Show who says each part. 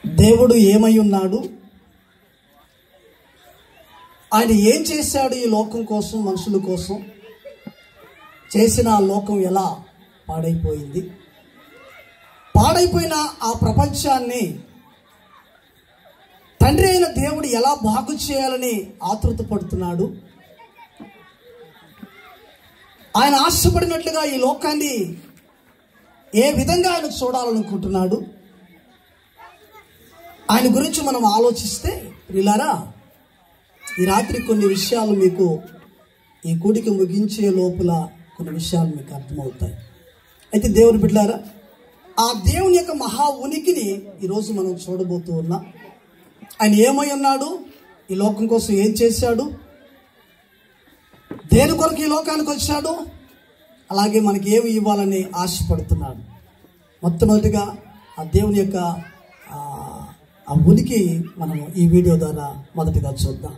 Speaker 1: దేవుడు ఏమై ఉన్నాడు, ఆయన ఏం చేశాడు ఈ లోకం కోసం, మనుషుల కోసం, చేసిన ఆ లోకం ఎలా పాడైపోయింది, పాడైపోయిన ఆ ప్రపంచాన్ని తండ్రి అయిన దేవుడు ఎలా బాగు చేయాలని ఆతృత పడుతున్నాడు. ఆయన ఆశపడినట్లుగా ఈ లోకాన్ని ఏ విధంగా ఆయన చూడాలనుకుంటున్నాడు, ఆయన గురించి మనం ఆలోచిస్తే ప్రియులారా, ఈ రాత్రి కొన్ని విషయాలు మీకు ఈ కూడిక ముగించే లోపల కొన్ని విషయాలు మీకు అర్థమవుతాయి. అయితే దేవుని బిడ్డలారా, ఆ దేవుని యొక్క మహా ఉనికిని ఈరోజు మనం చూడబోతూ ఉన్నాం. ఆయన ఏమై ఉన్నాడు, ఈ లోకం కోసం ఏం చేశాడు, దేని కొరకు ఈ లోకానికి వచ్చాడు, అలాగే మనకి ఏమి ఇవ్వాలని ఆశపడుతున్నాడు. మొట్టమొదటిగా ఆ దేవుని యొక్క ఆ ఉనికి మనం ఈ వీడియో ద్వారా మొదటిగా చూద్దాం.